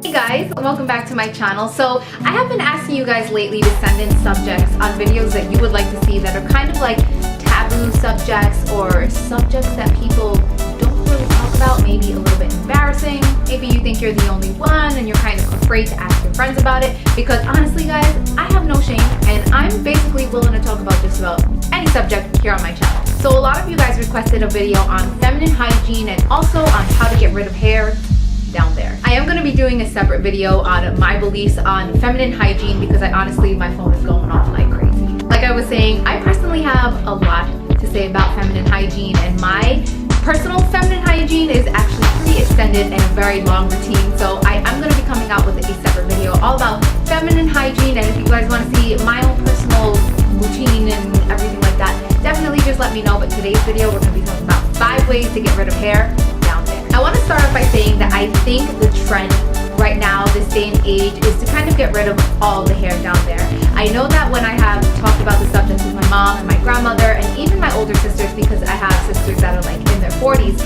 Hey guys, welcome back to my channel. So I have been asking you guys lately to send in subjects on videos that you would like to see that are kind of like taboo subjects or subjects that people don't really talk about, maybe a little bit embarrassing. Maybe you think you're the only one and you're kind of afraid to ask your friends about it, because honestly guys, I have no shame and I'm basically willing to talk about just about any subject here on my channel. So a lot of you guys requested a video on feminine hygiene and also on how to get rid of hair down there. I am going to be doing a separate video on my beliefs on feminine hygiene because my phone is going off like crazy. Like I was saying, I personally have a lot to say about feminine hygiene, and my personal feminine hygiene is actually pretty extended and a very long routine. So I am going to be coming out with a separate video all about feminine hygiene, and if you guys want to see my own personal routine and everything like that, definitely just let me know. But today's video, we're going to be talking about 5 ways to get rid of hair down there. I want to start off by saying that I think the trend right now, this day and age, is to kind of get rid of all the hair down there. I know that when I have talked about the subject with my mom and my grandmother and even my older sisters, because I have sisters that are like in their 40s,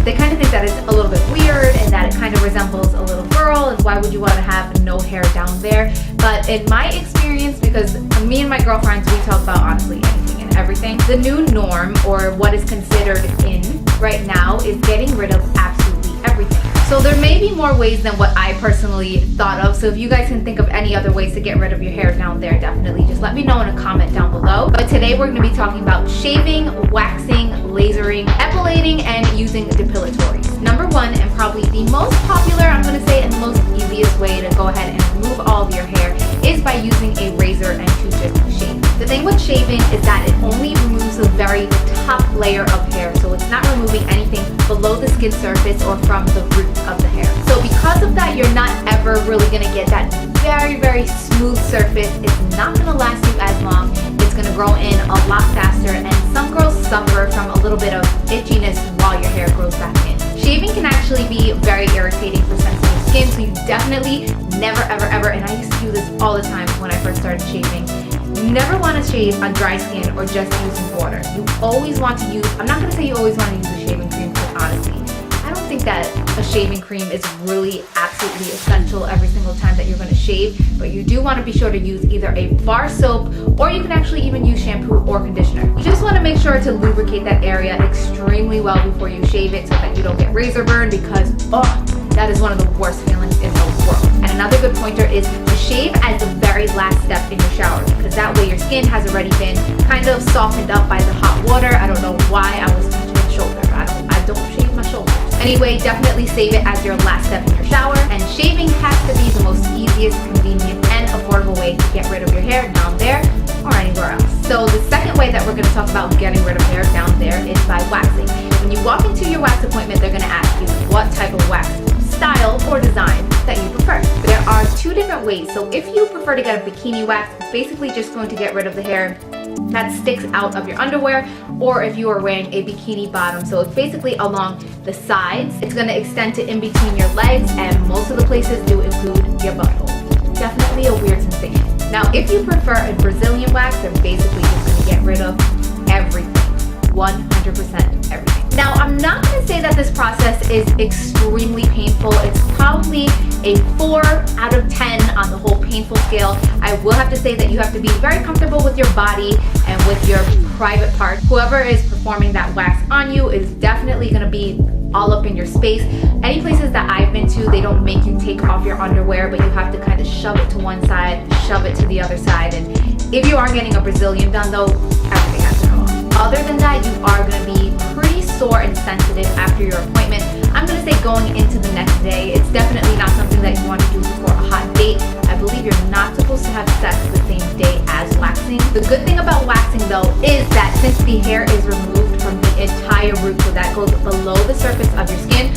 they kind of think that it's a little bit weird and that it kind of resembles a little girl, and why would you want to have no hair down there? But in my experience, because me and my girlfriends, we talk about honestly anything and everything, the new norm, or what is considered in right now, is getting rid of absolutely everything. So there may be more ways than what I personally thought of. So if you guys can think of any other ways to get rid of your hair down there, definitely just let me know in a comment down below. But today we're going to be talking about shaving, waxing, lasering, epilating, and using depilatories. Number one, and probably the most popular, I'm going to say, and the most easiest way to go ahead and remove all of your hair is by using a razor and to just shave. The thing with shaving is that it only removes the very top layer of hair, so it's not removing anything below the skin surface or from the roots of the hair. So because of that, you're not ever really going to get that very smooth surface. It's not going to last you as long. It's going to grow in a lot faster, and some girls suffer from a little bit of itchiness while your hair grows back in. Shaving can actually be very irritating for sensitive skin, so you definitely never ever, and I used to do this all the time when I first started shaving, you never want to shave on dry skin or just using water. You always want to use, I'm not going to say you always want to use a shaving cream, because honestly, I don't think that a shaving cream is really absolutely essential every single time that you're going to shave, but you do want to be sure to use either a bar soap, or you can actually even use shampoo or conditioner. You just want to make sure to lubricate that area extremely well before you shave it so that you don't get razor burn, because that is one of the worst feelings in the world. And another good pointer is to shave as the very last step in your shower, because that way your skin has already been kind of softened up by the hot water. I don't know why I was touching my shoulder. I don't shave my shoulders. Anyway, definitely save it as your last step in your shower, and shaving has to be the most easiest, convenient, and affordable way to get rid of your hair down there or anywhere else. So the second way that we're going to talk about getting rid of hair down there is by waxing. When you walk into your wax appointment, they're going to ask you what type of wax style or design that you prefer. There are 2 different ways. So if you prefer to get a bikini wax, it's basically just going to get rid of the hair that sticks out of your underwear, or if you are wearing a bikini bottom, so it's basically along the sides. It's going to extend to in between your legs, and most of the places do include your butthole. Definitely a weird sensation. Now if you prefer a Brazilian wax, they're basically just going to get rid of everything, 100% everything. Now I'm not going to say that this process is extremely painful. It's probably a 4 out of 10 on the whole painful scale. I will have to say that you have to be very comfortable with your body and with your private parts. Whoever is performing that wax on you is definitely going to be all up in your space. Any places that I've been to, they don't make you take off your underwear, but you have to kind of shove it to one side, shove it to the other side. And if you are getting a Brazilian done though, everything has to come off. Other than that, you are going to be pretty sore and sensitive after your appointment. I'm going to say going into the next day. It's definitely not something that you want to do before a hot date. I believe you're not supposed to have sex the same day as waxing. The good thing about waxing though is that since the hair is removed from the entire root, so that goes below the surface of your skin,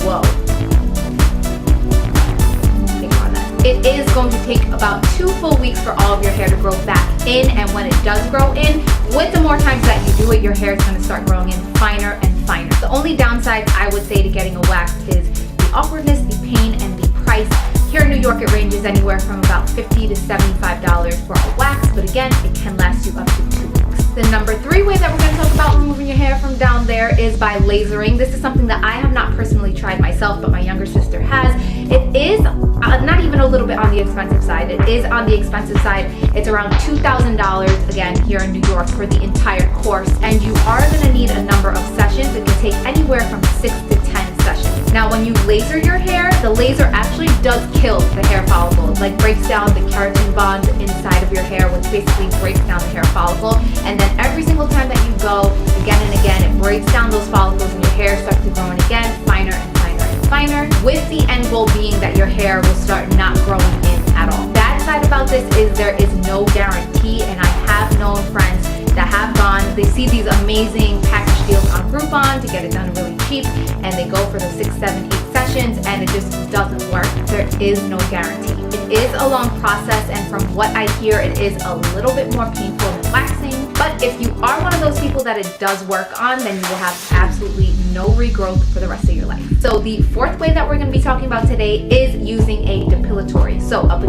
whoa. It is going to take about 2 full weeks for all of your hair to grow back in, and when it does grow in, with the more times that you do it, your hair is going to start growing in finer and finer. The only downside I would say to getting a wax is the awkwardness, the pain, and the price. Here in New York, it ranges anywhere from about $50 to $75 for a wax, but again, it can last you up to 2 weeks. The number 3 way that we're going to talk about removing your hair from down there is by lasering. This is something that I have not personally tried myself, but my younger sister has. It is expensive side. It is on the expensive side. It's around $2,000 again here in New York for the entire course, and you are going to need a number of sessions. It can take anywhere from 6 to 10 sessions. Now, when you laser your hair, the laser actually does kill the hair follicle. It like breaks down the keratin bond inside of your hair, which basically breaks down the hair follicle. And then every single time that you go, again and again, it breaks down those follicles and your hair starts to grow in again, finer and finer and finer, with the end goal being that your hair will start not growing in at all. Bad side about this is there is no guarantee, and I have known friends that have gone, they see these amazing package deals on Groupon to get it done really cheap, and they go for the 6, 7, 8 sessions and it just doesn't work. There is no guarantee. It is a long process, and from what I hear, it is a little bit more painful than waxing. But if you are one of those people that it does work on, then you will have absolutely no regrowth for the rest of your life. So the fourth way that we're going to be talking about today is using a depilatory. So a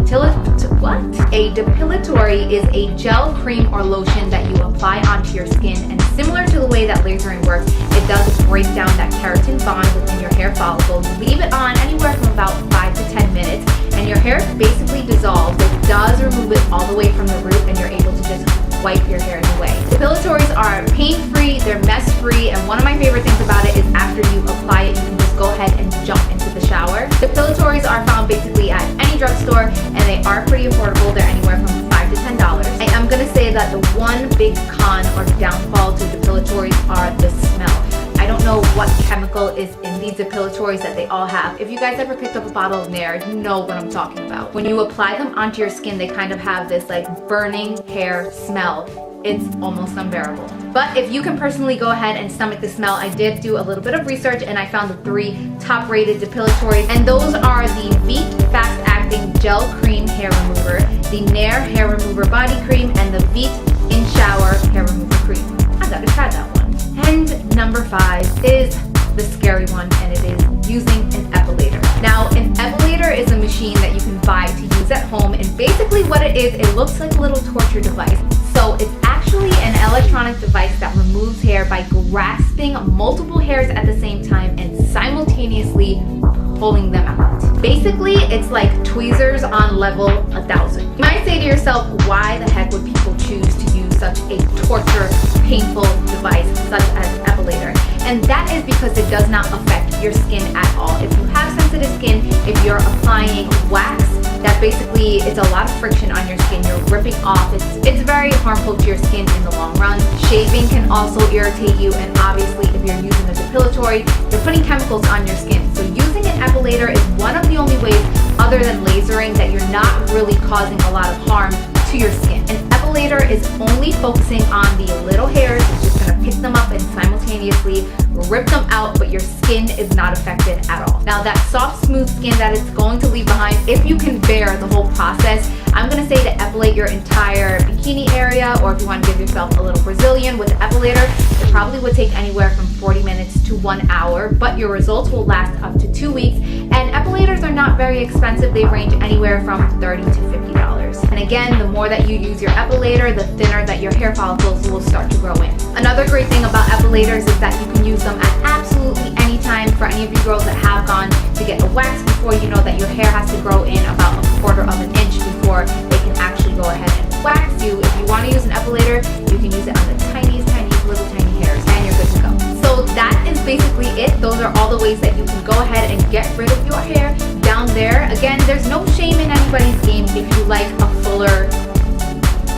depilatory is a gel, cream, or lotion that you apply onto your skin, and similar to the way that lasering works, it does break down that keratin bond within your hair follicles. Leave it on anywhere from about 5 to 10 minutes, and your hair basically dissolves. It does remove it all the way from the root, and you're able to just wipe your hair away. Depilatories are pain-free, they're mess-free, and one of my favorite things about it is after you apply it, you can just go ahead and jump into the shower. Depilatories are found basically at any drugstore, and they are pretty affordable. They're anywhere from $5 to $10. I am going to say that the one big con or downfall to depilatories are the smell. I don't know what chemical is in these depilatories that they all have. If you guys ever picked up a bottle of Nair, you know what I'm talking about. When you apply them onto your skin, they kind of have this like burning hair smell. It's almost unbearable. But if you can personally go ahead and stomach the smell, I did do a little bit of research and I found the 3 top-rated depilatories, and those are the Veet Fast-Acting Gel Cream Hair Remover, the Nair Hair Remover Body Cream, and the Veet In Shower Hair Remover Cream. I gotta try that one. And number 5 is the scary one, and it is using an epilator. Now, an epilator is a machine that you can buy to use at home, and basically what it is, it looks like a little torture device. So it's actually an electronic device that removes hair by grasping multiple hairs at the same time and simultaneously pulling them out. Basically, it's like tweezers on level 1,000. You might say to yourself, why the heck would people choose to use such a torture, painful device such as epilator? And that is because it does not affect your skin at all. If you have sensitive skin, if you're applying wax, that basically it's a lot of friction on your skin. You're ripping off. It's very harmful to your skin in the long run. Shaving can also irritate you, and obviously if you're using a depilatory, you're putting chemicals on your skin. So using an epilator is one of the only ways other than lasering that you're not really causing a lot of harm to your skin. An epilator is only focusing on the little hairs. It's just going to pick them up and simultaneously rip them out, but your skin is not affected at all. Now that soft, smooth skin that it's going to leave behind, if you can bear the whole process, I'm going to say to epilate your entire bikini area, or if you want to give yourself a little Brazilian with the epilator, it probably would take anywhere from 40 minutes to 1 hour, but your results will last up to 2 weeks. And epilators are not very expensive. They range anywhere from $30 to $50. And again, the more that you use your epilator, the thinner that your hair follicles will start to grow in. Another great thing about epilators is that you can use them at absolutely any time. For any of you girls that have gone to get a wax before, you know that your hair has to grow in about 1/4 of an inch before they can actually go ahead and wax you. If you want to use an epilator, you can use it on the tiniest, little tiny hairs, and you're good to go. So that is basically it. Those are all the ways that you can go ahead and get rid of your hair down there. Again, there's no shame in anybody's game if you like a fuller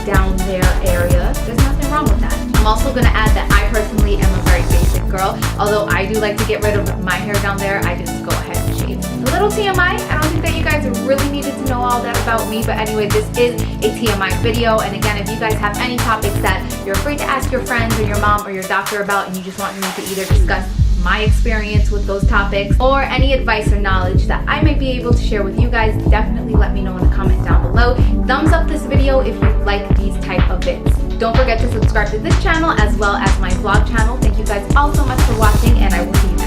down there area. There's nothing wrong with that. I'm also going to add that I personally am a very basic girl. Although I do like to get rid of my hair down there, I just go ahead and shave. A little TMI. I don't think that you guys really needed to know all that about me, but anyway, this is a TMI video. And again, if you guys have any topics that you're afraid to ask your friends or your mom or your doctor about, and you just want me to either discuss my experience with those topics or any advice or knowledge that I might be able to share with you guys, definitely let me know in the comment down below. Thumbs up this video if you like these type of vids. Don't forget to subscribe to this channel as well as my vlog channel. Thank you guys all so much for watching, and I will see you